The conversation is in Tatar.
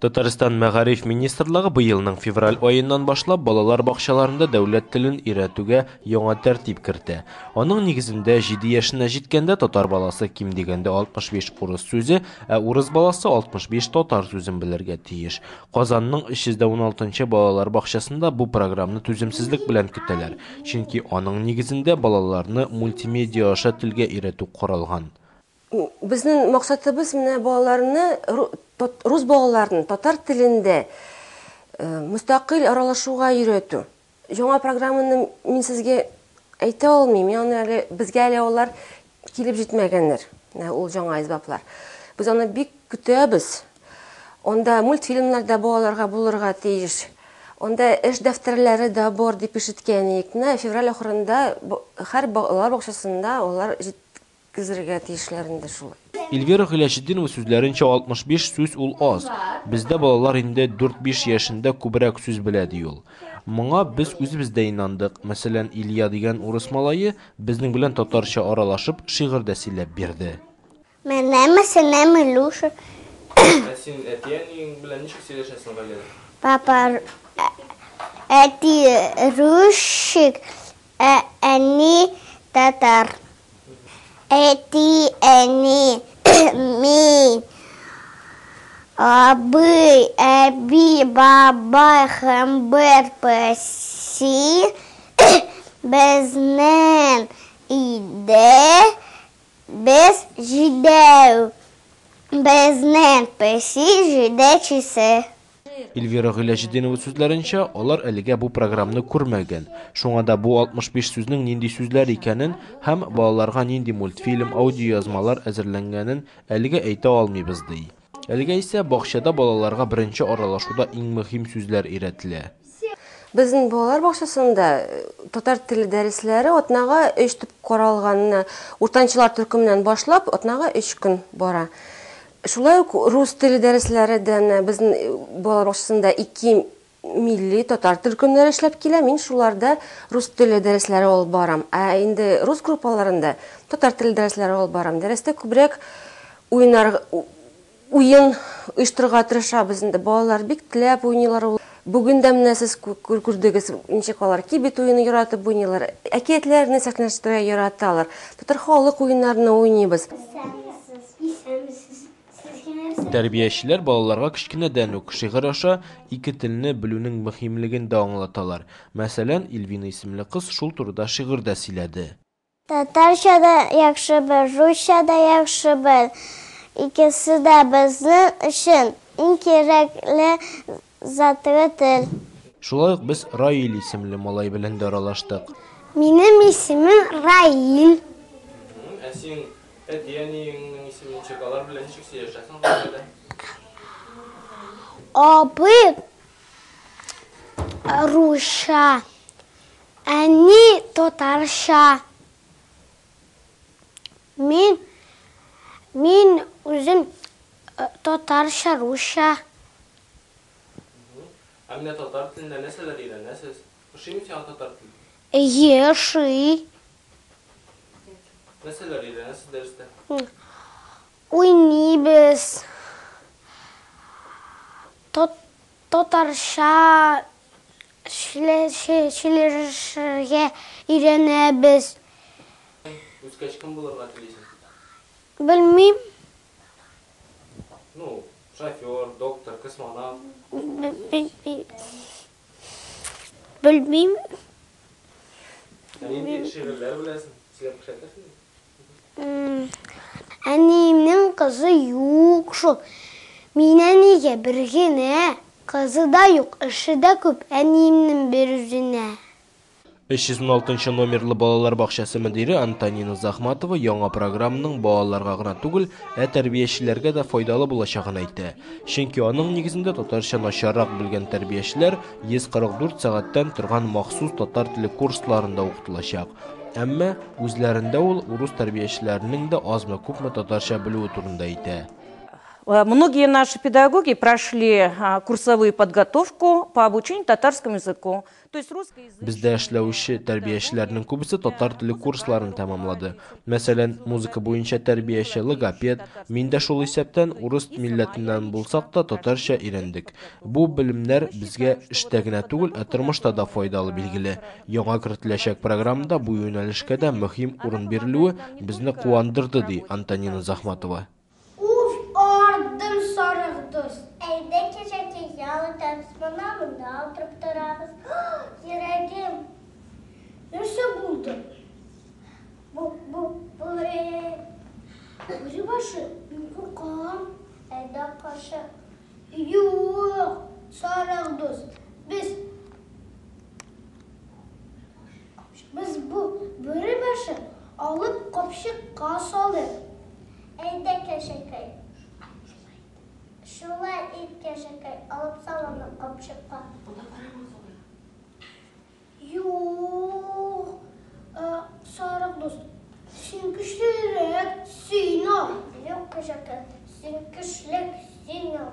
Татарстан Мәгариф министрлыгы быелның февраль айыннан башлап балалар бакчаларында дәүләт телен өйрәтүгә яңа тәртип кертә. Аның нигезендә 7 яшенә җиткәндә татар баласы ким дигәндә 65 урыс сүзе, ә урыс баласы 65 татар сүзен белергә тиеш. Казанның 316 балалар бакчасында бу программаны түземсезлек белән көтәләр, чөнки аның нигезендә балаларны мультимедиа аша телгә өйрәтү каралган. Безнең максатыбыз менә балаларны, рус балаларын татар телендә мустақил аралашуга өйрәтү. Яңа программаны мин сезгә әйтә алмыйм, ягъни безгә әле алар килеп җитмәгәннәр. Ул яңа әсбаплар. Без аны бик көтәбез. Онда мультфильмнар да балаларга булырга тиеш. Онда эш дәфтәрләре дә бар дип ишеткәнек. Февраль ахырында һәр балалар бакчасында алар кизергә тиешләрендә шулай. Эльвира Гыйләшетдинова сүзләренчә 65 сүз ул аз. Бездә балалар инде 4-5 яшендә күбрәк сүз белә ди ул. Моңа без үзебездә инандык. Мәсәлән, Илья дигән урыс малае безнең белән татарча аралашып шигырь дә сөйләп бирде. Мәсәлән, Илюша. Син әтиәң белән ничек сөйләшәсең гаиләдә? Папа әти русчик, әни татар. Эти они ми абы әби бабай хәмбер пәси безнең иде без җидәү безнең пәси җидәчесе. Эльвира Гыйләшетдинова сүзләренчә, алар әлегә бу программаны күрмәгән. Шуңа да бу 65 сүзнең нинди сүзләр икәнен һәм балаларга нинди мультфильм, аудиоязмалар әзерләнгәнен әлегә әйтә алмыйбыз ди. Әлегә исә бакчада балаларга беренче аралашуда иң мөһим сүзләр өйрәтелә. Безнең балалар бакчасында татар теле дәресләре атнага 3 дип каралган. Уртанчылар төркемнән башлап атнага 3 көн бара. Шулай ук рус теле дәресләрдән безнең балалар бакчасында 2 милли татар төркемнәре эшләп килә. Мин шуларда рус теле дәресләре алып барам. Ә инде рус группаларында татар теле дәресләре алып барам. Дәрестә күбрәк уен оештырырга тырышабыз. Инде балалар бик теләп уйныйлар. Бүген дә менә сез күрдегез, ничек алар кибет уены яратып уйныйлар. Әкиятләрне сәхнәләштерә яраталар. Татар халык уеннарны уйныйбыз. Тәрбиячеләр балаларга кечкенәдән үк шигырь аша ике телне белүнең мөһимлеген дә аңлаталар. Мәсәлән, Илвина исемле кыз шул турыда шигырь дә сөйләде. Татарча да яхшы бел, русча да яхшы бел. Икесе дә безнең өчен иң кирәкле затлы тел. Шулай ук без Раил исемле малай белән дә аралаштык. Минем исемем Раил. Ә син әтиәнең исемен ничек алар белән ничек сөйләшәсең гаиләдә? Абы русча, әни татарча. Мин үзем татарча, русча. Ә менә татар телендә нәрсәләр өйрәнәсез? Ошыймы сиңа татар теле? Еши. Нәрсәләр өйрәнәсез дәрестә? Уйныйбыз. Татарча сөйләшергә өйрәнәбез. Үскәч кем булырга телисең? Белмим. Шофер, доктор, космонавт. Белмим. Нинди шигырьләр беләсең? Сөйләп күрсәтәсеңме? Әниемнең кызы юк шул. Миннән нигә бер генә кызы да юк, эше дә күп әниемнең бер үзенә. 316 номерлы балалар бакчасы мөдире Антонина Захматова яңа программаның балаларга гына түгел, тәрбиячеләргә дә файдалы булачагын әйтә. Чөнки аның нигезендә татарча начаррак белгән тәрбиячеләр 144 сәгатьтән торган махсус татар теле курсларында укытылачак. Әмма үзләрендә ул урыс тәрбиячеләренең дә азмы күпме татарча белүе турында әйтә. Многие наши педагоги прошли курсовую подготовку по обучению татарскому языку. То есть Бездә эшләүче тәрбиячеләрнең күбесе татар теле курсларын тәмамлады. Мәсәлән, музыка буенча тәрбияче, логопед, мин дә шул исәптән урыс милләтеннән булсак та татарча өйрәндек. Бу белемнәр безгә эштә генә түгел, ә тормышта да файдалы билгеле. Яңа кертеләчәк программада бу юнәлешкә дә мөһим урын бирелүе безне куандырды, ди Антонина Захматова. Әйдә кешәкәй ялы тәмсмана монда утырып торабыз. Йөрәгем. Нәрсә булды? Бүре башы, куркам. Әйдә каршы. Юк, сарык дус. Без бу бүре башы алып капчыкка салып. Әйдә кешәкәй. Шулай иткәшәкәй алып саланы капчыкка. Юк, сарык дус, син көчлерәк, син ал. Юк, кешәкәй, син көчлек, син ал.